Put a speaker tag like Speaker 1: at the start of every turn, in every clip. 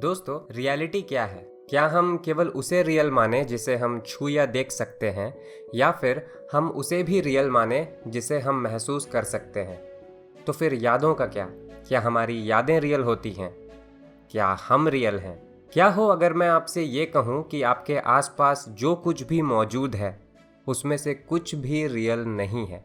Speaker 1: दोस्तों, रियलिटी क्या है? क्या हम केवल उसे रियल माने जिसे हम छू या देख सकते हैं, या फिर हम उसे भी रियल माने जिसे हम महसूस कर सकते हैं? तो फिर यादों का क्या? क्या हमारी यादें रियल होती हैं? क्या हम रियल हैं? क्या हो अगर मैं आपसे ये कहूँ कि आपके आसपास जो कुछ भी मौजूद है उसमें से कुछ भी रियल नहीं है?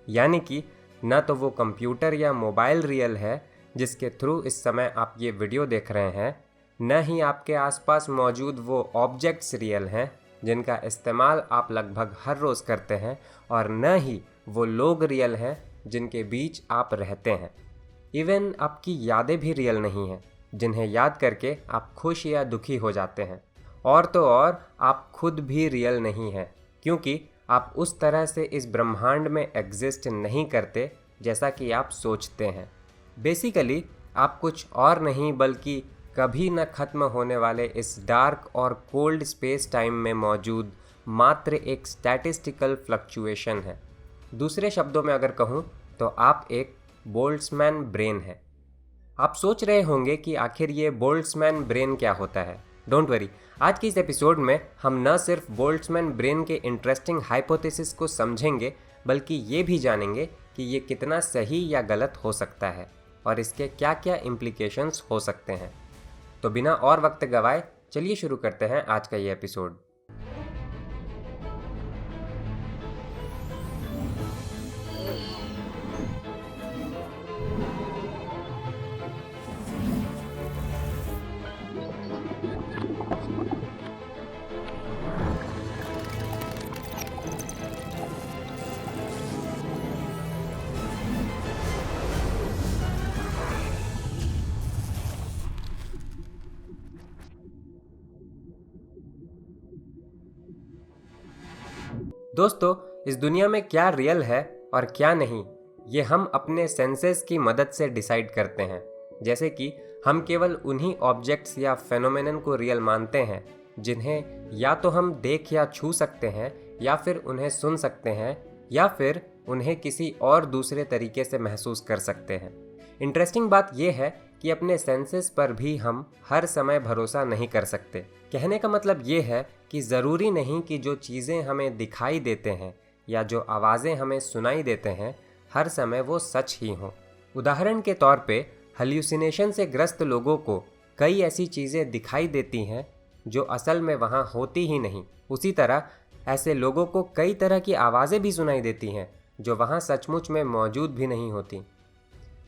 Speaker 1: यानी कि न तो वो कंप्यूटर या मोबाइल रियल है जिसके थ्रू इस समय आप ये वीडियो देख रहे हैं, न ही आपके आसपास मौजूद वो ऑब्जेक्ट्स रियल हैं जिनका इस्तेमाल आप लगभग हर रोज़ करते हैं, और न ही वो लोग रियल हैं जिनके बीच आप रहते हैं। इवन आपकी यादें भी रियल नहीं हैं जिन्हें याद करके आप खुश या दुखी हो जाते हैं। और तो और आप खुद भी रियल नहीं हैं, क्योंकि आप उस तरह से इस ब्रह्मांड में एग्जिस्ट नहीं करते जैसा कि आप सोचते हैं। बेसिकली आप कुछ और नहीं बल्कि कभी न ख़त्म होने वाले इस डार्क और कोल्ड स्पेस टाइम में मौजूद मात्र एक स्टैटिस्टिकल फ्लक्चुएशन है। दूसरे शब्दों में अगर कहूँ तो आप एक बोल्ट्जमैन ब्रेन है। आप सोच रहे होंगे कि आखिर ये बोल्ट्जमैन ब्रेन क्या होता है। डोंट वरी, आज के इस एपिसोड में हम न सिर्फ बोल्ट्जमैन ब्रेन के इंटरेस्टिंग हाइपोथेसिस को समझेंगे, बल्कि ये भी जानेंगे कि ये कितना सही या गलत हो सकता है और इसके क्या क्या इम्प्लीकेशंस हो सकते हैं। तो बिना और वक्त गवाए चलिए शुरू करते हैं आज का ये एपिसोड। दोस्तों, इस दुनिया में क्या रियल है और क्या नहीं, ये हम अपने सेंसेस की मदद से डिसाइड करते हैं। जैसे कि हम केवल उन्हीं ऑब्जेक्ट्स या फेनोमेनन को रियल मानते हैं जिन्हें या तो हम देख या छू सकते हैं, या फिर उन्हें सुन सकते हैं, या फिर उन्हें किसी और दूसरे तरीके से महसूस कर सकते हैं। इंटरेस्टिंग बात यह है कि अपने सेंसेस पर भी हम हर समय भरोसा नहीं कर सकते। कहने का मतलब ये है कि ज़रूरी नहीं कि जो चीज़ें हमें दिखाई देते हैं या जो आवाज़ें हमें सुनाई देते हैं हर समय वो सच ही हों। उदाहरण के तौर पे हल्यूसिनेशन से ग्रस्त लोगों को कई ऐसी चीज़ें दिखाई देती हैं जो असल में वहाँ होती ही नहीं। उसी तरह ऐसे लोगों को कई तरह की आवाज़ें भी सुनाई देती हैं जो वहाँ सचमुच में मौजूद भी नहीं होती।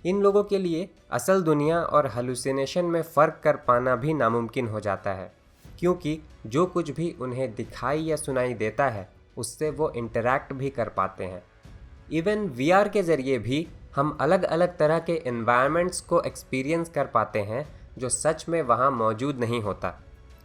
Speaker 1: इन लोगों के लिए असल दुनिया और हल्यूसिनेशन में फ़र्क कर पाना भी नामुमकिन हो जाता है, क्योंकि जो कुछ भी उन्हें दिखाई या सुनाई देता है उससे वो इंटरैक्ट भी कर पाते हैं। इवन वीआर के ज़रिए भी हम अलग अलग तरह के एनवायरनमेंट्स को एक्सपीरियंस कर पाते हैं जो सच में वहाँ मौजूद नहीं होता।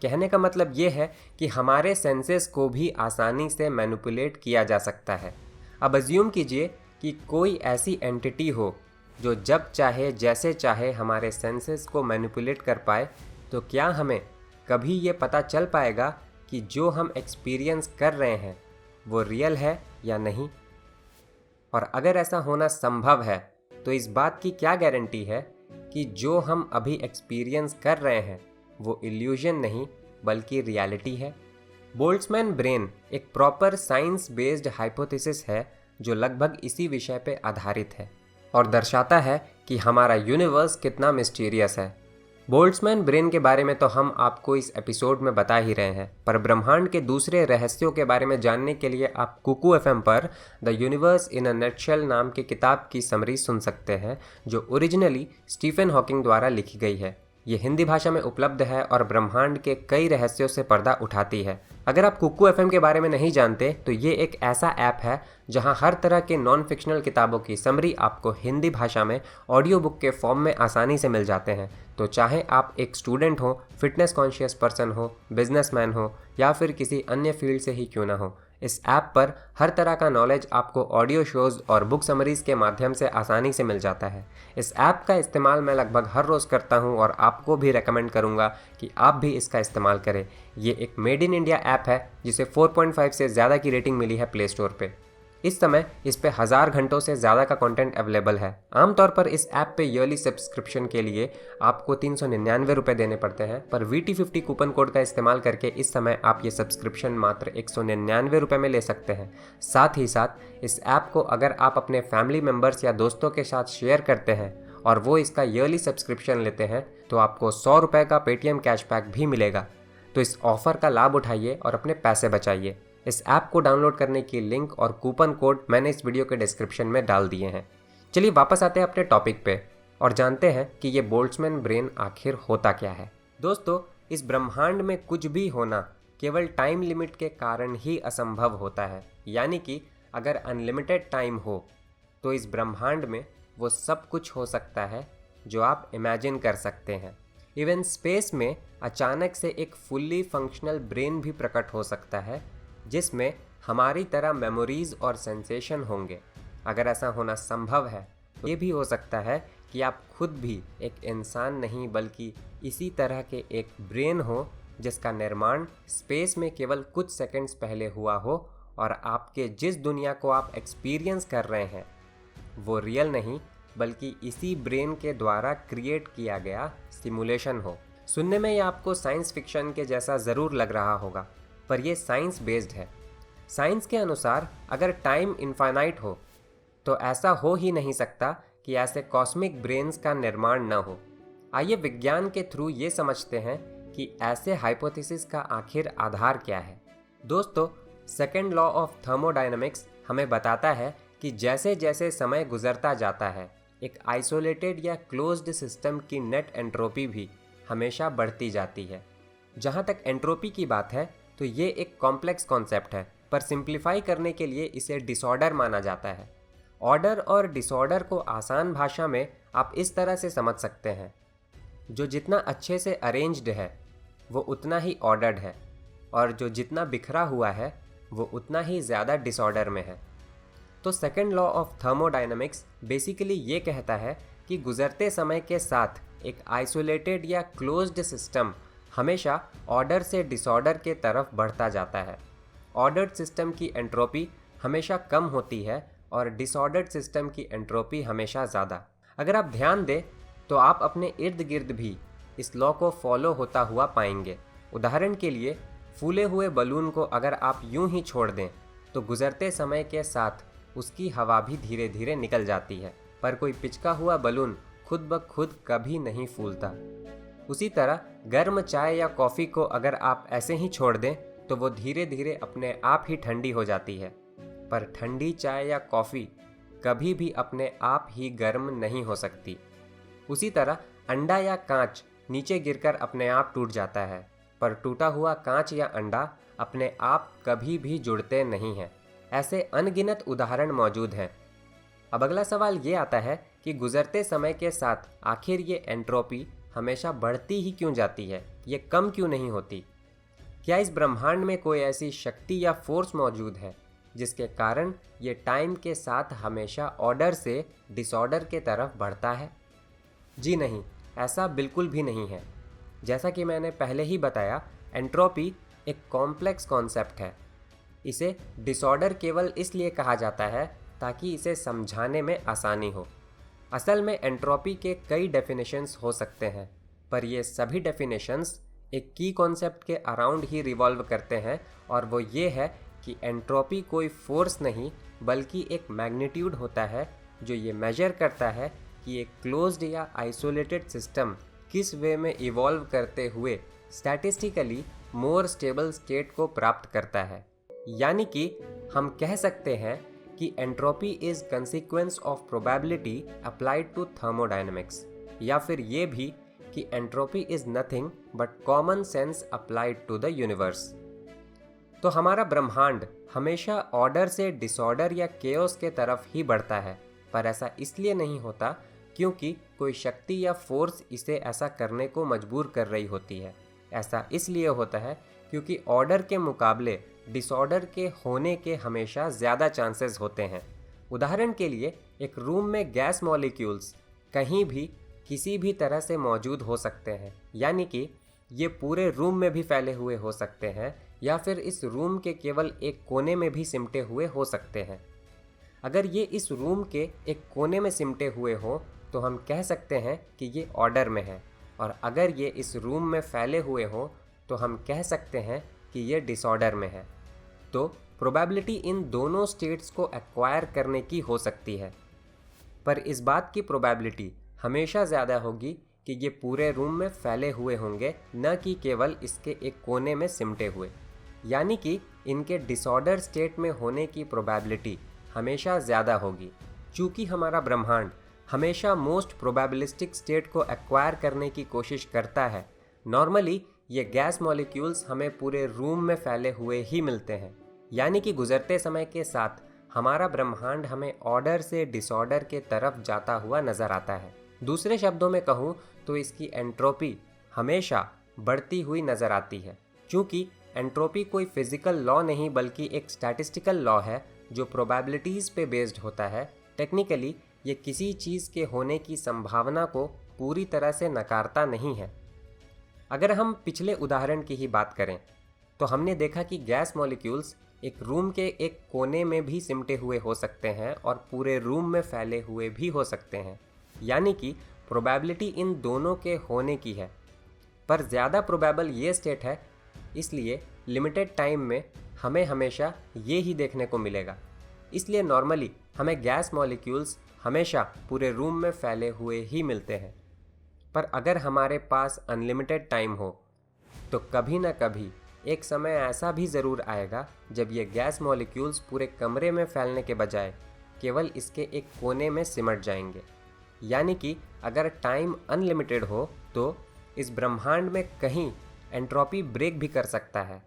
Speaker 1: कहने का मतलब ये है कि हमारे सेंसेस को भी आसानी से मैनिपुलेट किया जा सकता है। अब अज्यूम कीजिए कि कोई ऐसी एंटिटी हो जो जब चाहे जैसे चाहे हमारे सेंसेस को मैनिपुलेट कर पाए, तो क्या हमें कभी ये पता चल पाएगा कि जो हम एक्सपीरियंस कर रहे हैं वो रियल है या नहीं? और अगर ऐसा होना संभव है तो इस बात की क्या गारंटी है कि जो हम अभी एक्सपीरियंस कर रहे हैं वो इल्यूजन नहीं बल्कि रियलिटी है? बोल्ट्जमैन ब्रेन एक प्रॉपर साइंस बेस्ड हाइपोथेसिस है जो लगभग इसी विषय पे आधारित है और दर्शाता है कि हमारा यूनिवर्स कितना मिस्टीरियस है। बोल्ट्जमैन ब्रेन के बारे में तो हम आपको इस एपिसोड में बता ही रहे हैं, पर ब्रह्मांड के दूसरे रहस्यों के बारे में जानने के लिए आप कुकू एफएम पर the universe in a nutshell नाम की किताब की समरी सुन सकते हैं, जो ओरिजिनली स्टीफन हॉकिंग द्वारा लिखी गई है। ये हिंदी भाषा में उपलब्ध है और ब्रह्मांड के कई रहस्यों से पर्दा उठाती है। अगर आप कुकू एफएम के बारे में नहीं जानते तो ये एक ऐसा ऐप है जहां हर तरह के नॉन फिक्शनल किताबों की समरी आपको हिंदी भाषा में ऑडियो बुक के फॉर्म में आसानी से मिल जाते हैं। तो चाहे आप एक स्टूडेंट हो, फिटनेस कॉन्शियस पर्सन हो, बिजनेसमैन हो, या फिर किसी अन्य फील्ड से ही क्यों ना हो, इस ऐप पर हर तरह का नॉलेज आपको ऑडियो शोज़ और बुक समरीज़ के माध्यम से आसानी से मिल जाता है। इस ऐप का इस्तेमाल मैं लगभग हर रोज़ करता हूं और आपको भी रेकमेंड करूंगा कि आप भी इसका इस्तेमाल करें। ये एक मेड इन इंडिया ऐप है जिसे 4.5 से ज़्यादा की रेटिंग मिली है प्ले स्टोर पे। इस समय इस पे 1000 घंटों से ज़्यादा का कंटेंट अवेलेबल है। आमतौर पर इस ऐप पे ईयरली सब्सक्रिप्शन के लिए आपको 399 रुपये देने पड़ते हैं, पर VT50 कूपन कोड का इस्तेमाल करके इस समय आप ये सब्सक्रिप्शन मात्र 199 रुपये में ले सकते हैं। साथ ही साथ इस ऐप को अगर आप अपने फैमिली मेम्बर्स या दोस्तों के साथ शेयर करते हैं और वो इसका ईयरली सब्सक्रिप्शन लेते हैं तो आपको 100 रुपये का पेटीएम कैशबैक भी मिलेगा। तो इस ऑफ़र का लाभ उठाइए और अपने पैसे बचाइए। इस ऐप को डाउनलोड करने की लिंक और कूपन कोड मैंने इस वीडियो के डिस्क्रिप्शन में डाल दिए हैं। चलिए वापस आते हैं अपने टॉपिक पे और जानते हैं कि ये बोल्ट्जमैन ब्रेन आखिर होता क्या है। दोस्तों, इस ब्रह्मांड में कुछ भी होना केवल टाइम लिमिट के कारण ही असंभव होता है। यानी कि अगर अनलिमिटेड टाइम हो तो इस ब्रह्मांड में वो सब कुछ हो सकता है जो आप इमेजिन कर सकते हैं। इवन स्पेस में अचानक से एक फुल्ली फंक्शनल ब्रेन भी प्रकट हो सकता है जिसमें हमारी तरह मेमोरीज और सेंसेशन होंगे। अगर ऐसा होना संभव है तो ये भी हो सकता है कि आप खुद भी एक इंसान नहीं बल्कि इसी तरह के एक ब्रेन हो जिसका निर्माण स्पेस में केवल कुछ सेकंड्स पहले हुआ हो और आपके जिस दुनिया को आप एक्सपीरियंस कर रहे हैं वो रियल नहीं बल्कि इसी ब्रेन के द्वारा क्रिएट किया गया सिमुलेशन हो। सुनने में ये आपको साइंस फिक्शन के जैसा ज़रूर लग रहा होगा, पर यह साइंस बेस्ड है। साइंस के अनुसार अगर टाइम इनफाइनाइट हो तो ऐसा हो ही नहीं सकता कि ऐसे कॉस्मिक ब्रेन्स का निर्माण न हो। आइए विज्ञान के थ्रू ये समझते हैं कि ऐसे हाइपोथेसिस का आखिर आधार क्या है। दोस्तों, सेकेंड लॉ ऑफ थर्मोडायनामिक्स हमें बताता है कि जैसे जैसे समय गुजरता जाता है एक आइसोलेटेड या क्लोज्ड सिस्टम की नेट एंट्रोपी भी हमेशा बढ़ती जाती है। जहाँ तक एंट्रोपी की बात है तो ये एक कॉम्प्लेक्स कॉन्सेप्ट है, पर सिंप्लीफाई करने के लिए इसे डिसऑर्डर माना जाता है। ऑर्डर और डिसऑर्डर को आसान भाषा में आप इस तरह से समझ सकते हैं, जो जितना अच्छे से अरेंज्ड है वो उतना ही ऑर्डर्ड है और जो जितना बिखरा हुआ है वो उतना ही ज़्यादा डिसऑर्डर में है। तो second law of thermodynamics basically ये कहता है कि गुजरते समय के साथ एक आइसोलेटेड या क्लोज्ड सिस्टम हमेशा ऑर्डर से डिसऑर्डर के तरफ बढ़ता जाता है। ऑर्डर्ड सिस्टम की एंट्रोपी हमेशा कम होती है और डिसऑर्डर्ड सिस्टम की एंट्रोपी हमेशा ज़्यादा। अगर आप ध्यान दें तो आप अपने इर्द गिर्द भी इस लॉ को फॉलो होता हुआ पाएंगे। उदाहरण के लिए, फूले हुए बलून को अगर आप यूं ही छोड़ दें तो गुजरते समय के साथ उसकी हवा भी धीरे धीरे निकल जाती है, पर कोई पिचका हुआ बलून खुद ब खुद कभी नहीं फूलता। उसी तरह गर्म चाय या कॉफ़ी को अगर आप ऐसे ही छोड़ दें तो वो धीरे धीरे अपने आप ही ठंडी हो जाती है, पर ठंडी चाय या कॉफ़ी कभी भी अपने आप ही गर्म नहीं हो सकती। उसी तरह अंडा या कांच नीचे गिरकर अपने आप टूट जाता है, पर टूटा हुआ कांच या अंडा अपने आप कभी भी जुड़ते नहीं हैं। ऐसे अनगिनत उदाहरण मौजूद हैं। अब अगला सवाल ये आता है कि गुजरते समय के साथ आखिर ये एंट्रोपी हमेशा बढ़ती ही क्यों जाती है, ये कम क्यों नहीं होती? क्या इस ब्रह्मांड में कोई ऐसी शक्ति या फोर्स मौजूद है जिसके कारण ये टाइम के साथ हमेशा ऑर्डर से डिसऑर्डर के तरफ बढ़ता है? जी नहीं, ऐसा बिल्कुल भी नहीं है। जैसा कि मैंने पहले ही बताया, एंट्रोपी एक कॉम्प्लेक्स कॉन्सेप्ट है। इसे डिसऑर्डर केवल इसलिए कहा जाता है ताकि इसे समझाने में आसानी हो। असल में एंट्रोपी के कई डेफिनेशंस हो सकते हैं, पर ये सभी डेफिनेशंस एक की कॉन्सेप्ट के अराउंड ही रिवॉल्व करते हैं, और वो ये है कि एंट्रोपी कोई फोर्स नहीं बल्कि एक मैग्नीट्यूड होता है जो ये मेजर करता है कि एक क्लोज्ड या आइसोलेटेड सिस्टम किस वे में इवॉल्व करते हुए स्टैटिस्टिकली मोर स्टेबल स्टेट को प्राप्त करता है। यानी कि हम कह सकते हैं कि entropy is consequence of probability applied to thermodynamics, या फिर ये भी कि entropy is nothing but common sense applied to the universe. तो हमारा ब्रह्मांड हमेशा ऑर्डर से डिसऑर्डर या केओस के तरफ ही बढ़ता है, पर ऐसा इसलिए नहीं होता क्योंकि कोई शक्ति या फोर्स इसे ऐसा करने को मजबूर कर रही होती है। ऐसा इसलिए होता है क्योंकि ऑर्डर के मुकाबले डिसऑर्डर के होने के हमेशा ज़्यादा चांसेस होते हैं। उदाहरण के लिए, एक रूम में गैस मॉलिक्यूल्स कहीं भी किसी भी तरह से मौजूद हो सकते हैं, यानी कि ये पूरे रूम में भी फैले हुए हो सकते हैं या फिर इस रूम के केवल एक कोने में भी सिमटे हुए हो सकते हैं। अगर ये इस रूम के एक कोने में सिमटे हुए हों तो हम कह सकते हैं कि ये ऑर्डर में है, और अगर ये इस रूम में फैले हुए हों तो हम कह सकते हैं कि ये डिसऑर्डर में है। तो प्रोबेबिलिटी इन दोनों स्टेट्स को एक्वायर करने की हो सकती है, पर इस बात की प्रोबेबिलिटी हमेशा ज़्यादा होगी कि ये पूरे रूम में फैले हुए होंगे, न कि केवल इसके एक कोने में सिमटे हुए। यानी कि इनके डिसऑर्डर स्टेट में होने की प्रोबेबिलिटी हमेशा ज़्यादा होगी। चूँकि हमारा ब्रह्मांड हमेशा मोस्ट प्रोबेबिलिस्टिक स्टेट को एक्वायर करने की कोशिश करता है, नॉर्मली ये गैस मॉलिक्यूल्स हमें पूरे रूम में फैले हुए ही मिलते हैं। यानी कि गुजरते समय के साथ हमारा ब्रह्मांड हमें ऑर्डर से डिसऑर्डर के तरफ जाता हुआ नजर आता है। दूसरे शब्दों में कहूँ तो इसकी एंट्रोपी हमेशा बढ़ती हुई नजर आती है। क्योंकि एंट्रोपी कोई फिजिकल लॉ नहीं बल्कि एक स्टैटिस्टिकल लॉ है जो प्रोबेबिलिटीज़ पे बेस्ड होता है। टेक्निकली ये किसी चीज़ के होने की संभावना को पूरी तरह से नकारता नहीं है। अगर हम पिछले उदाहरण की ही बात करें तो हमने देखा कि गैस मॉलिक्यूल्स एक रूम के एक कोने में भी सिमटे हुए हो सकते हैं और पूरे रूम में फैले हुए भी हो सकते हैं। यानी कि प्रोबेबिलिटी इन दोनों के होने की है, पर ज़्यादा प्रोबेबल ये स्टेट है, इसलिए लिमिटेड टाइम में हमें हमेशा ये ही देखने को मिलेगा। इसलिए नॉर्मली हमें गैस मॉलिक्यूल्स हमेशा पूरे रूम में फैले हुए ही मिलते हैं। पर अगर हमारे पास अनलिमिटेड टाइम हो तो कभी ना कभी एक समय ऐसा भी ज़रूर आएगा जब ये गैस मॉलिक्यूल्स पूरे कमरे में फैलने के बजाय केवल इसके एक कोने में सिमट जाएंगे। यानी कि अगर टाइम अनलिमिटेड हो तो इस ब्रह्मांड में कहीं एंट्रोपी ब्रेक भी कर सकता है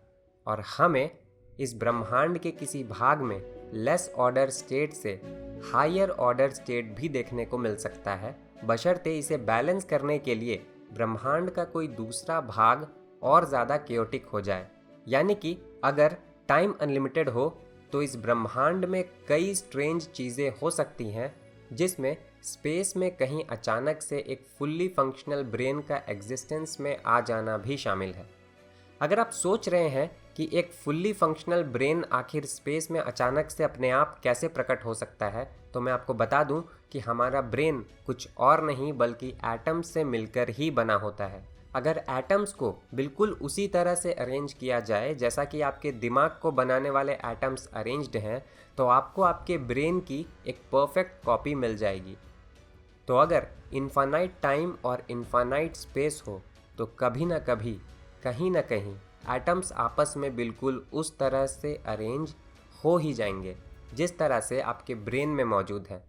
Speaker 1: और हमें इस ब्रह्मांड के किसी भाग में लेस ऑर्डर स्टेट से हायर ऑर्डर स्टेट भी देखने को मिल सकता है, बशर्ते इसे बैलेंस करने के लिए ब्रह्मांड का कोई दूसरा भाग और ज़्यादा केओटिक हो जाए। यानी कि अगर टाइम अनलिमिटेड हो तो इस ब्रह्मांड में कई स्ट्रेंज चीज़ें हो सकती हैं, जिसमें स्पेस में कहीं अचानक से एक फुल्ली फंक्शनल ब्रेन का एग्जिस्टेंस में आ जाना भी शामिल है। अगर आप सोच रहे हैं कि एक फुल्ली फंक्शनल ब्रेन आखिर स्पेस में अचानक से अपने आप कैसे प्रकट हो सकता है, तो मैं आपको बता दूं कि हमारा ब्रेन कुछ और नहीं बल्कि एटम्स से मिलकर ही बना होता है। अगर एटम्स को बिल्कुल उसी तरह से अरेंज किया जाए जैसा कि आपके दिमाग को बनाने वाले एटम्स अरेंज्ड हैं, तो आपको आपके ब्रेन की एक परफेक्ट कॉपी मिल जाएगी। तो अगर इनफाइनाइट टाइम और इनफाइनाइट स्पेस हो तो कभी ना कभी कहीं ना कहीं एटम्स आपस में बिल्कुल उस तरह से अरेंज हो ही जाएंगे जिस तरह से आपके ब्रेन में मौजूद है।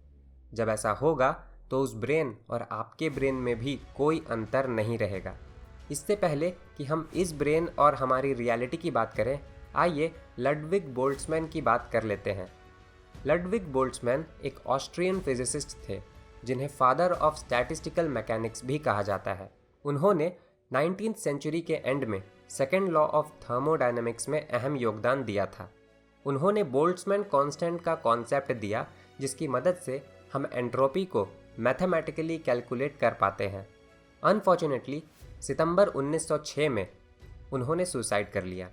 Speaker 1: जब ऐसा होगा तो उस ब्रेन और आपके ब्रेन में भी कोई अंतर नहीं रहेगा। इससे पहले कि हम इस ब्रेन और हमारी रियलिटी की बात करें, आइए लडविग बोल्ट्जमैन की बात कर लेते हैं। लडविग बोल्ट्जमैन एक ऑस्ट्रियन फिजिसिस्ट थे जिन्हें फादर ऑफ स्टैटिस्टिकल मैकेनिक्स भी कहा जाता है। उन्होंने 19th सेंचुरी के एंड में सेकेंड लॉ ऑफ थर्मोडायनेमिक्स में अहम योगदान दिया था। उन्होंने बोल्ट्जमैन कांस्टेंट का कॉन्सेप्ट दिया जिसकी मदद से हम एंट्रोपी को मैथमेटिकली कैलकुलेट कर पाते हैं। अनफॉर्चुनेटली सितंबर 1906 में उन्होंने सुसाइड कर लिया।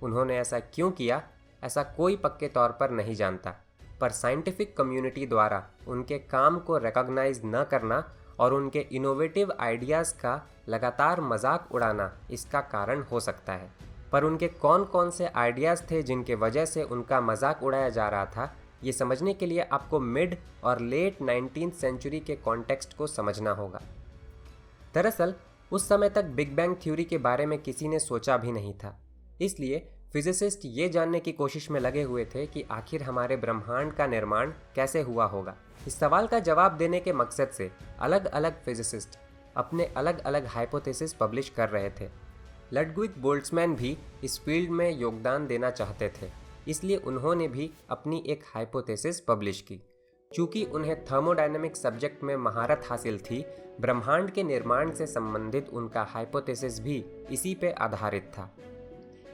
Speaker 1: उन्होंने ऐसा क्यों किया, ऐसा कोई पक्के तौर पर नहीं जानता, पर साइंटिफिक कम्युनिटी द्वारा उनके काम को रिकॉग्नाइज न करना और उनके इनोवेटिव आइडियाज़ का लगातार मजाक उड़ाना इसका कारण हो सकता है। पर उनके कौन कौन से आइडियाज़ थे जिनके वजह से उनका मजाक उड़ाया जा रहा था, ये समझने के लिए आपको मिड और लेट 19th सेंचुरी के कॉन्टेक्स्ट को समझना होगा। दरअसल उस समय तक बिग बैंग थ्योरी के बारे में किसी ने सोचा भी नहीं था, इसलिए फिजिसिस्ट ये जानने की कोशिश में लगे हुए थे कि आखिर हमारे ब्रह्मांड का निर्माण कैसे हुआ होगा। इस सवाल का जवाब देने के मकसद से अलग अलग फिजिसिस्ट अपने अलग अलग हाइपोथेसिस पब्लिश कर रहे थे। लडविग बोल्ट्जमैन भी इस फील्ड में योगदान देना चाहते थे, इसलिए उन्होंने भी अपनी एक हाइपोथेसिस पब्लिश की। चूँकि उन्हें थर्मोडायनेमिक सब्जेक्ट में महारत हासिल थी, ब्रह्मांड के निर्माण से संबंधित उनका हाइपोथेसिस भी इसी पे आधारित था।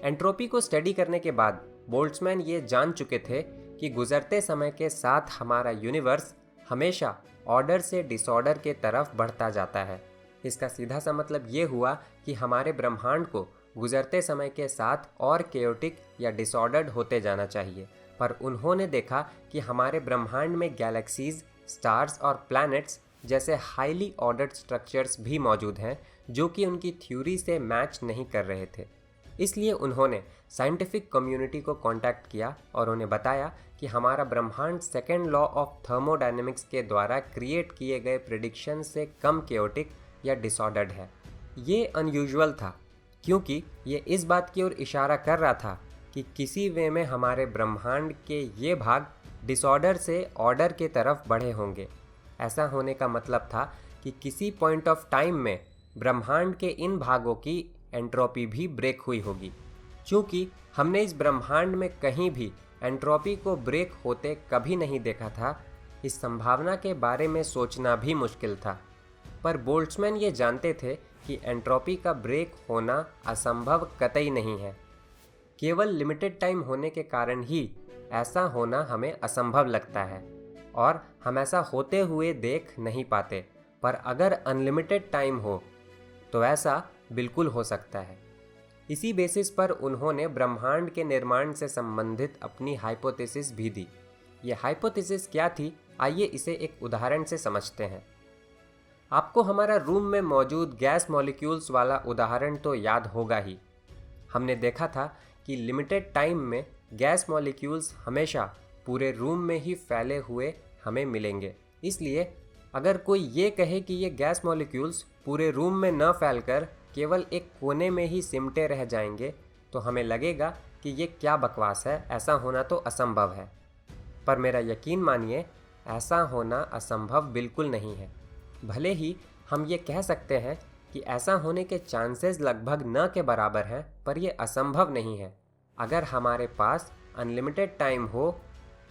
Speaker 1: एंट्रोपी को स्टडी करने के बाद बोल्ट्जमैन ये जान चुके थे कि गुजरते समय के साथ हमारा यूनिवर्स हमेशा ऑर्डर से डिसऑर्डर के तरफ बढ़ता जाता है। इसका सीधा सा मतलब ये हुआ कि हमारे ब्रह्मांड को गुजरते समय के साथ और केओटिक या डिसऑर्डर्ड होते जाना चाहिए, पर उन्होंने देखा कि हमारे ब्रह्मांड में गैलेक्सीज, स्टार्स और प्लैनेट्स जैसे हाईली ऑर्डर्ड स्ट्रक्चर्स भी मौजूद हैं जो कि उनकी थ्योरी से मैच नहीं कर रहे थे। इसलिए उन्होंने साइंटिफिक कम्युनिटी को कांटेक्ट किया और उन्हें बताया कि हमारा ब्रह्मांड सेकेंड लॉ ऑफ थर्मोडायनेमिक्स के द्वारा क्रिएट किए गए प्रेडिक्शन से कम केओटिक या डिसऑर्डर्ड है। ये अनयूजुअल था क्योंकि ये इस बात की ओर इशारा कर रहा था कि किसी वे में हमारे ब्रह्मांड के ये भाग डिसऑर्डर से ऑर्डर के तरफ बढ़े होंगे। ऐसा होने का मतलब था कि किसी पॉइंट ऑफ टाइम में ब्रह्मांड के इन भागों की एंट्रोपी भी ब्रेक हुई होगी। चूँकि हमने इस ब्रह्मांड में कहीं भी एंट्रोपी को ब्रेक होते कभी नहीं देखा था, इस संभावना के बारे में सोचना भी मुश्किल था। पर बोल्ट्जमैन ये जानते थे कि एंट्रोपी का ब्रेक होना असंभव कतई नहीं है। केवल लिमिटेड टाइम होने के कारण ही ऐसा होना हमें असंभव लगता है और हम ऐसा होते हुए देख नहीं पाते। पर अगर अनलिमिटेड टाइम हो तो ऐसा बिल्कुल हो सकता है। इसी बेसिस पर उन्होंने ब्रह्मांड के निर्माण से संबंधित अपनी हाइपोथेसिस भी दी। ये हाइपोथेसिस क्या थी, आइए इसे एक उदाहरण से समझते हैं। आपको हमारा रूम में मौजूद गैस मॉलिक्यूल्स वाला उदाहरण तो याद होगा ही। हमने देखा था कि लिमिटेड टाइम में गैस मॉलिक्यूल्स हमेशा पूरे रूम में ही फैले हुए हमें मिलेंगे। इसलिए अगर कोई ये कहे कि ये गैस मॉलिक्यूल्स पूरे रूम में न फैलकर केवल एक कोने में ही सिमटे रह जाएंगे तो हमें लगेगा कि ये क्या बकवास है, ऐसा होना तो असंभव है। पर मेरा यकीन मानिए, ऐसा होना असंभव बिल्कुल नहीं है। भले ही हम ये कह सकते हैं कि ऐसा होने के चांसेस लगभग न के बराबर हैं, पर यह असंभव नहीं है। अगर हमारे पास अनलिमिटेड टाइम हो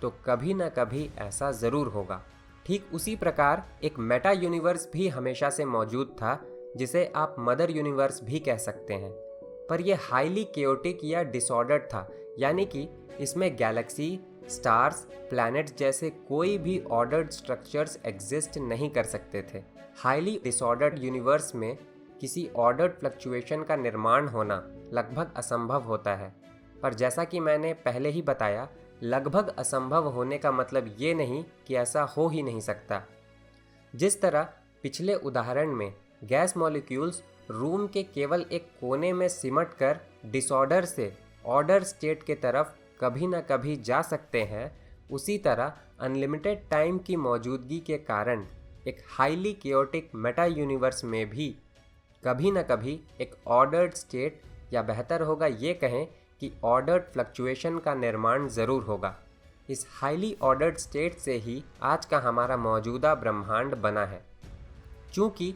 Speaker 1: तो कभी ना कभी ऐसा ज़रूर होगा। ठीक उसी प्रकार एक मेटा यूनिवर्स भी हमेशा से मौजूद था, जिसे आप मदर यूनिवर्स भी कह सकते हैं। पर यह हाईली केओटिक या डिसऑर्डर्ड था, यानी कि इसमें गैलेक्सी, स्टार्स, प्लैनेट्स जैसे कोई भी ऑर्डर्ड स्ट्रक्चर्स एग्जिस्ट नहीं कर सकते थे। हाईली डिसऑर्डर्ड यूनिवर्स में किसी ऑर्डर्ड फ्लक्चुएशन का निर्माण होना लगभग असंभव होता है। पर जैसा कि मैंने पहले ही बताया, लगभग असंभव होने का मतलब ये नहीं कि ऐसा हो ही नहीं सकता। जिस तरह पिछले उदाहरण में गैस मॉलिक्यूल्स रूम के केवल एक कोने में सिमट कर डिसऑर्डर से ऑर्डर स्टेट के तरफ कभी ना कभी जा सकते हैं, उसी तरह अनलिमिटेड टाइम की मौजूदगी के कारण एक हाईली केओटिक मेटा यूनिवर्स में भी कभी ना कभी एक ऑर्डर्ड स्टेट, या बेहतर होगा ये कहें कि ऑर्डर्ड फ्लक्चुएशन का निर्माण ज़रूर होगा। इस हाईली ऑर्डर्ड स्टेट से ही आज का हमारा मौजूदा ब्रह्मांड बना है। चूँकि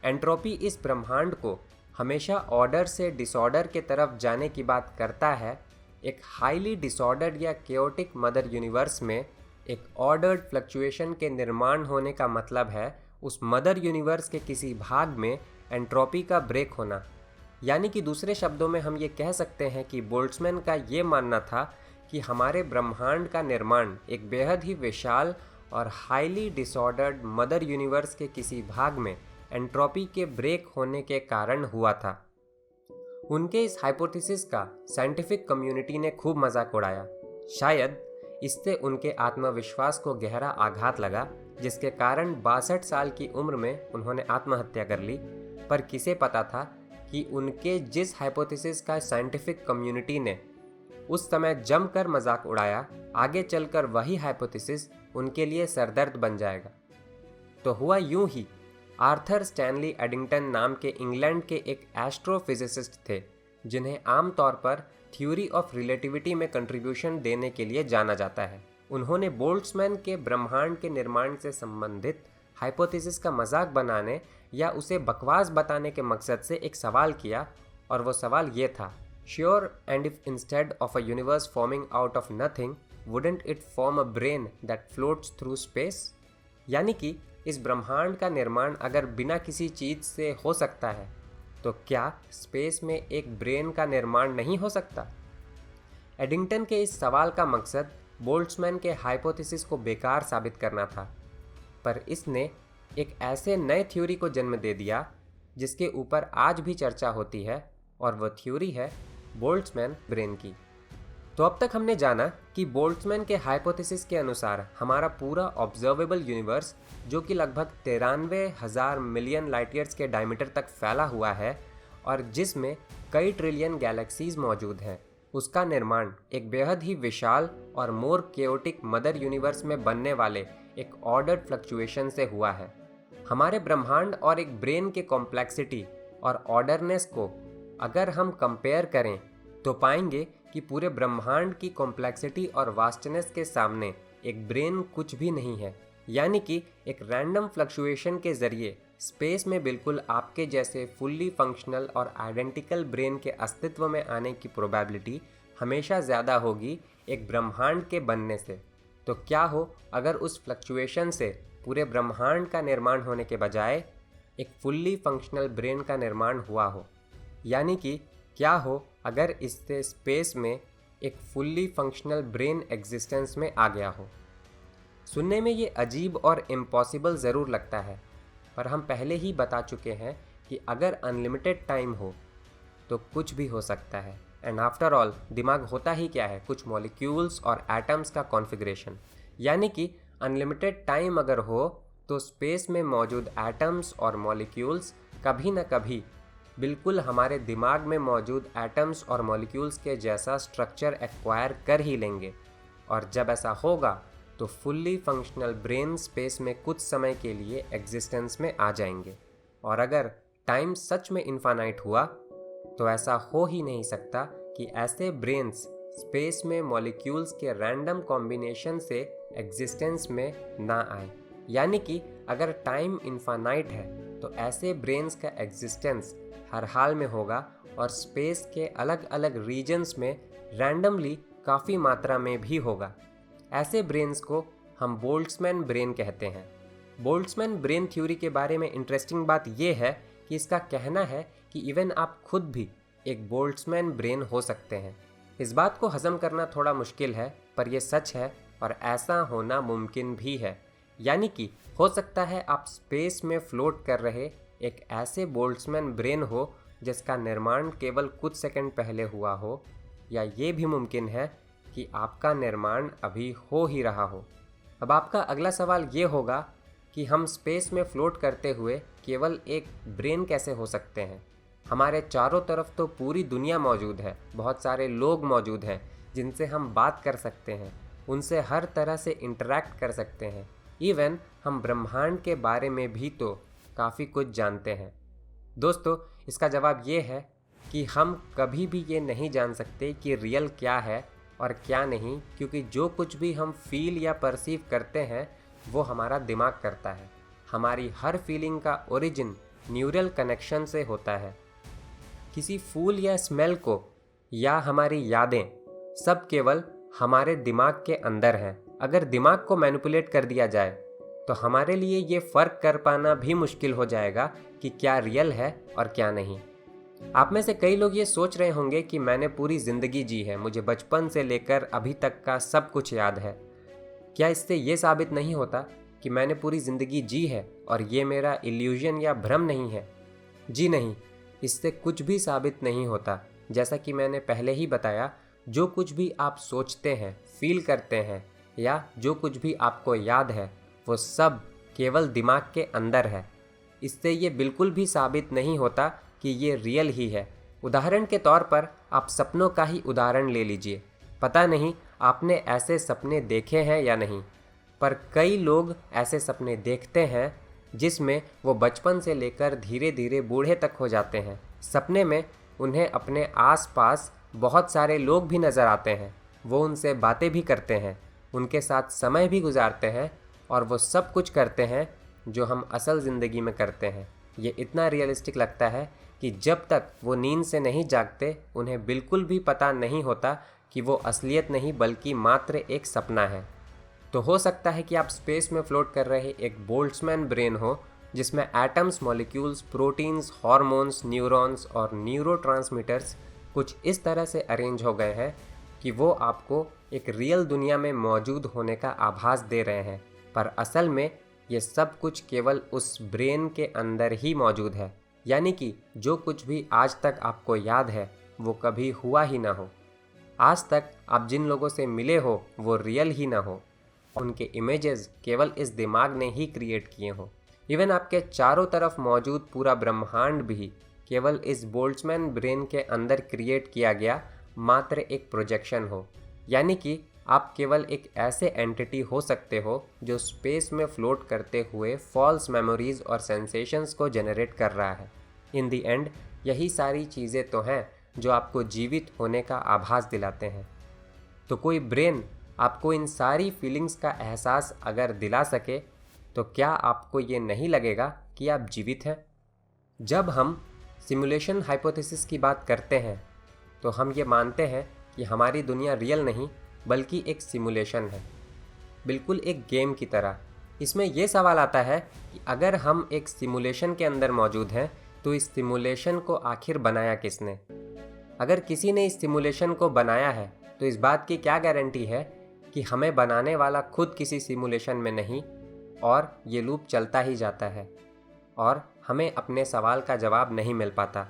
Speaker 1: एंट्रोपी इस ब्रह्मांड को हमेशा ऑर्डर से डिसऑर्डर के तरफ जाने की बात करता है, एक हाईली डिसऑर्डर्ड या केओटिक मदर यूनिवर्स में एक ऑर्डर्ड फ्लक्चुएशन के निर्माण होने का मतलब है उस मदर यूनिवर्स के किसी भाग में एंट्रोपी का ब्रेक होना। यानी कि दूसरे शब्दों में हम ये कह सकते हैं कि बोल्ट्जमैन का ये मानना था कि हमारे ब्रह्मांड का निर्माण एक बेहद ही विशाल और हाईली डिसऑर्डर्ड मदर यूनिवर्स के किसी भाग में एंट्रोपी के ब्रेक होने के कारण हुआ था। उनके इस हाइपोथेसिस का साइंटिफिक कम्युनिटी ने खूब मजाक उड़ाया। शायद इससे उनके आत्मविश्वास को गहरा आघात लगा, जिसके कारण 62 साल की उम्र में उन्होंने आत्महत्या कर ली। पर किसे पता था कि उनके जिस हाइपोथेसिस का साइंटिफिक कम्युनिटी ने उस समय जमकर मजाक उड़ाया, आगे चलकर वही हाइपोथेसिस उनके लिए सरदर्द बन जाएगा। तो हुआ यूं ही, आर्थर स्टैनली एडिंगटन नाम के इंग्लैंड के एक एस्ट्रोफिजिसिस्ट थे, जिन्हें आमतौर पर थ्योरी ऑफ रिलेटिविटी में कंट्रीब्यूशन देने के लिए जाना जाता है। उन्होंने बोल्ट्जमैन के ब्रह्मांड के निर्माण से संबंधित हाइपोथेसिस का मजाक बनाने या उसे बकवास बताने के मकसद से एक सवाल किया, और वो सवाल ये था, sure and if instead of a universe forming out of nothing wouldn't it form a brain that floats through space. यानी कि इस ब्रह्मांड का निर्माण अगर बिना किसी चीज़ से हो सकता है, तो क्या स्पेस में एक ब्रेन का निर्माण नहीं हो सकता? एडिंगटन के इस सवाल का मकसद बोल्ट्जमैन के हाइपोथेसिस को बेकार साबित करना था, पर इसने एक ऐसे नए थ्योरी को जन्म दे दिया जिसके ऊपर आज भी चर्चा होती है, और वह थ्योरी है बोल्ट्जमैन ब्रेन की। तो अब तक हमने जाना कि बोल्ट्जमैन के हाइपोथेसिस के अनुसार हमारा पूरा ऑब्जर्वेबल यूनिवर्स, जो कि लगभग 93,000 मिलियन लाइट ईयर्स के डायमीटर तक फैला हुआ है और जिसमें कई ट्रिलियन गैलेक्सीज मौजूद हैं, उसका निर्माण एक बेहद ही विशाल और मोर केओटिक मदर यूनिवर्स में बनने वाले एक ऑर्डर्ड फ्लक्चुएशन से हुआ है। हमारे ब्रह्मांड और एक ब्रेन के कॉम्प्लेक्सिटी और ऑर्डरनेस को अगर हम कंपेयर करें तो पाएंगे कि पूरे ब्रह्मांड की कॉम्प्लेक्सिटी और वास्टनेस के सामने एक ब्रेन कुछ भी नहीं है। यानी कि एक रैंडम फ्लक्चुएशन के जरिए स्पेस में बिल्कुल आपके जैसे फुल्ली फंक्शनल और आइडेंटिकल ब्रेन के अस्तित्व में आने की प्रोबेबिलिटी हमेशा ज़्यादा होगी एक ब्रह्मांड के बनने से। तो क्या हो अगर उस फ्लक्चुएशन से पूरे ब्रह्मांड का निर्माण होने के बजाय एक फुल्ली फंक्शनल ब्रेन का निर्माण हुआ हो? यानी कि क्या हो अगर इससे स्पेस में एक फुल्ली फंक्शनल ब्रेन एग्जिस्टेंस में आ गया हो? सुनने में ये अजीब और इम्पॉसिबल ज़रूर लगता है, पर हम पहले ही बता चुके हैं कि अगर अनलिमिटेड टाइम हो तो कुछ भी हो सकता है। एंड आफ्टर ऑल दिमाग होता ही क्या है? कुछ मॉलिक्यूल्स और एटम्स का कॉन्फ़िगरेशन। यानी कि अनलिमिटेड टाइम अगर हो तो स्पेस में मौजूद एटम्स और मॉलिक्यूल्स कभी न कभी बिल्कुल हमारे दिमाग में मौजूद एटम्स और मॉलिक्यूल्स के जैसा स्ट्रक्चर एक्वायर कर ही लेंगे। और जब ऐसा होगा तो फुल्ली फंक्शनल ब्रेन स्पेस में कुछ समय के लिए एग्जिस्टेंस में आ जाएंगे। और अगर टाइम सच में इन्फानाइट हुआ तो ऐसा हो ही नहीं सकता कि ऐसे ब्रेन्स स्पेस में मॉलिक्यूल्स के रैंडम कॉम्बिनेशन से एग्जिस्टेंस में ना आए। यानी कि अगर टाइम इन्फानाइट है तो ऐसे ब्रेन्स का एग्जिस्टेंस हर हाल में होगा और स्पेस के अलग अलग रीजन्स में रैंडमली काफ़ी मात्रा में भी होगा। ऐसे ब्रेन्स को हम बोल्ट्जमैन ब्रेन कहते हैं। बोल्ट्जमैन ब्रेन थ्योरी के बारे में इंटरेस्टिंग बात यह है कि इसका कहना है कि इवन आप खुद भी एक बोल्ट्जमैन ब्रेन हो सकते हैं। इस बात को हजम करना थोड़ा मुश्किल है, पर यह सच है और ऐसा होना मुमकिन भी है। यानी कि हो सकता है आप स्पेस में फ्लोट कर रहे एक ऐसे बोल्ट्जमैन ब्रेन हो जिसका निर्माण केवल कुछ सेकंड पहले हुआ हो, या ये भी मुमकिन है कि आपका निर्माण अभी हो ही रहा हो। अब आपका अगला सवाल ये होगा कि हम स्पेस में फ्लोट करते हुए केवल एक ब्रेन कैसे हो सकते हैं? हमारे चारों तरफ तो पूरी दुनिया मौजूद है, बहुत सारे लोग मौजूद हैं जिनसे हम बात कर सकते हैं, उनसे हर तरह से इंटरैक्ट कर सकते हैं। इवन हम ब्रह्मांड के बारे में भी तो काफ़ी कुछ जानते हैं। दोस्तों, इसका जवाब ये है कि हम कभी भी ये नहीं जान सकते कि रियल क्या है और क्या नहीं, क्योंकि जो कुछ भी हम फील या परसीव करते हैं वो हमारा दिमाग करता है। हमारी हर फीलिंग का ओरिजिन न्यूरल कनेक्शन से होता है। किसी फूल या स्मेल को या हमारी यादें सब केवल हमारे दिमाग के अंदर हैं। अगर दिमाग को मैनिपुलेट कर दिया जाए तो हमारे लिए ये फ़र्क कर पाना भी मुश्किल हो जाएगा कि क्या रियल है और क्या नहीं। आप में से कई लोग ये सोच रहे होंगे कि मैंने पूरी ज़िंदगी जी है, मुझे बचपन से लेकर अभी तक का सब कुछ याद है। क्या इससे ये साबित नहीं होता कि मैंने पूरी ज़िंदगी जी है और ये मेरा इल्यूजन या भ्रम नहीं है? जी नहीं, इससे कुछ भी साबित नहीं होता। जैसा कि मैंने पहले ही बताया, जो कुछ भी आप सोचते हैं, फील करते हैं या जो कुछ भी आपको याद है वो सब केवल दिमाग के अंदर है। इससे ये बिल्कुल भी साबित नहीं होता कि ये रियल ही है। उदाहरण के तौर पर आप सपनों का ही उदाहरण ले लीजिए। पता नहीं आपने ऐसे सपने देखे हैं या नहीं, पर कई लोग ऐसे सपने देखते हैं जिसमें वो बचपन से लेकर धीरे धीरे बूढ़े तक हो जाते हैं। सपने में उन्हें अपने आसपास बहुत सारे लोग भी नज़र आते हैं, वो उनसे बातें भी करते हैं, उनके साथ समय भी गुजारते हैं और वो सब कुछ करते हैं जो हम असल ज़िंदगी में करते हैं। ये इतना रियलिस्टिक लगता है कि जब तक वो नींद से नहीं जागते उन्हें बिल्कुल भी पता नहीं होता कि वो असलियत नहीं बल्कि मात्र एक सपना है। तो हो सकता है कि आप स्पेस में फ्लोट कर रहे एक बोल्ट्जमैन ब्रेन हो जिसमें atoms, molecules, proteins, hormones, neurons और न्यूरोट्रांसमीटर्स कुछ इस तरह से अरेंज हो गए हैं कि वो आपको एक रियल दुनिया में मौजूद होने का आभास दे रहे हैं, पर असल में ये सब कुछ केवल उस ब्रेन के अंदर ही मौजूद है। यानी कि जो कुछ भी आज तक आपको याद है वो कभी हुआ ही ना हो। आज तक आप जिन लोगों से मिले हो वो रियल ही ना हो, उनके इमेजेस केवल इस दिमाग ने ही क्रिएट किए हो। इवन आपके चारों तरफ मौजूद पूरा ब्रह्मांड भी केवल इस बोल्ट्जमैन ब्रेन के अंदर क्रिएट किया गया मात्र एक प्रोजेक्शन हो। यानी कि आप केवल एक ऐसे एंटिटी हो सकते हो जो स्पेस में फ्लोट करते हुए फॉल्स मेमोरीज और सेंसेशंस को जनरेट कर रहा है। इन दी एंड यही सारी चीज़ें तो हैं जो आपको जीवित होने का आभास दिलाते हैं। तो कोई ब्रेन आपको इन सारी फीलिंग्स का एहसास अगर दिला सके तो क्या आपको ये नहीं लगेगा कि आप जीवित हैं? जब हम सिमुलेशन हाइपोथेसिस की बात करते हैं तो हम ये मानते हैं कि हमारी दुनिया रियल नहीं बल्कि एक सिमुलेशन है, बिल्कुल एक गेम की तरह। इसमें यह सवाल आता है कि अगर हम एक सिमुलेशन के अंदर मौजूद हैं तो इस सिमुलेशन को आखिर बनाया किसने? अगर किसी ने इस सिमुलेशन को बनाया है तो इस बात की क्या गारंटी है कि हमें बनाने वाला खुद किसी सिमुलेशन में नहीं और ये लूप चलता ही जाता है और हमें अपने सवाल का जवाब नहीं मिल पाता।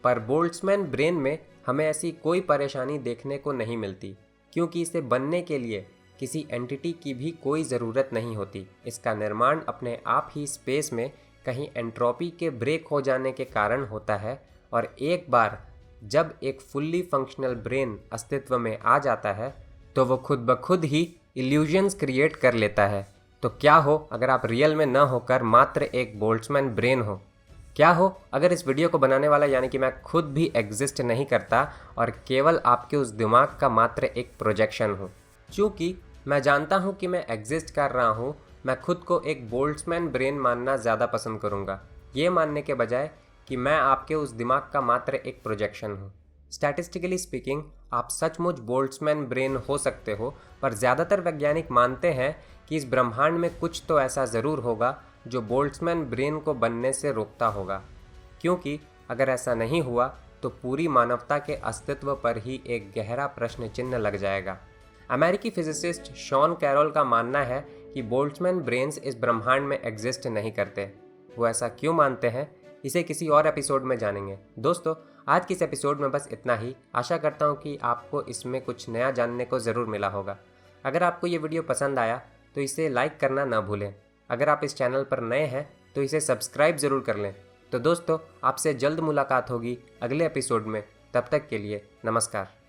Speaker 1: पर बोल्ट्जमैन ब्रेन में हमें ऐसी कोई परेशानी देखने को नहीं मिलती, क्योंकि इसे बनने के लिए किसी एंटिटी की भी कोई ज़रूरत नहीं होती। इसका निर्माण अपने आप ही स्पेस में कहीं एंट्रोपी के ब्रेक हो जाने के कारण होता है और एक बार जब एक फुल्ली फंक्शनल ब्रेन अस्तित्व में आ जाता है तो वो खुद ब खुद ही इल्यूजन्स क्रिएट कर लेता है। तो क्या हो अगर आप रियल में न होकर मात्र एक बोल्ट्जमैन ब्रेन हो? क्या हो अगर इस वीडियो को बनाने वाला यानी कि मैं खुद भी एग्जिस्ट नहीं करता और केवल आपके उस दिमाग का मात्र एक प्रोजेक्शन हूँ? चूँकि मैं जानता हूँ कि मैं एग्जिस्ट कर रहा हूँ, मैं खुद को एक बोल्ट्जमैन ब्रेन मानना ज़्यादा पसंद करूँगा, ये मानने के बजाय कि मैं आपके उस दिमाग का मात्र एक प्रोजेक्शन हूँ। स्टैटिस्टिकली स्पीकिंग आप सचमुच बोल्ट्जमैन ब्रेन हो सकते हो, पर ज़्यादातर वैज्ञानिक मानते हैं कि इस ब्रह्मांड में कुछ तो ऐसा ज़रूर होगा जो बोल्ट्जमैन ब्रेन को बनने से रोकता होगा, क्योंकि अगर ऐसा नहीं हुआ तो पूरी मानवता के अस्तित्व पर ही एक गहरा प्रश्न चिन्ह लग जाएगा। अमेरिकी फिजिसिस्ट शॉन कैरोल का मानना है कि बोल्ट्जमैन ब्रेन्स इस ब्रह्मांड में एग्जिस्ट नहीं करते। वो ऐसा क्यों मानते हैं, इसे किसी और एपिसोड में जानेंगे। दोस्तों, आज की इस एपिसोड में बस इतना ही। आशा करता हूँ कि आपको इसमें कुछ नया जानने को ज़रूर मिला होगा। अगर आपको ये वीडियो पसंद आया तो इसे लाइक करना ना भूलें। अगर आप इस चैनल पर नए हैं तो इसे सब्सक्राइब ज़रूर कर लें। तो दोस्तों, आपसे जल्द मुलाकात होगी अगले एपिसोड में। तब तक के लिए नमस्कार।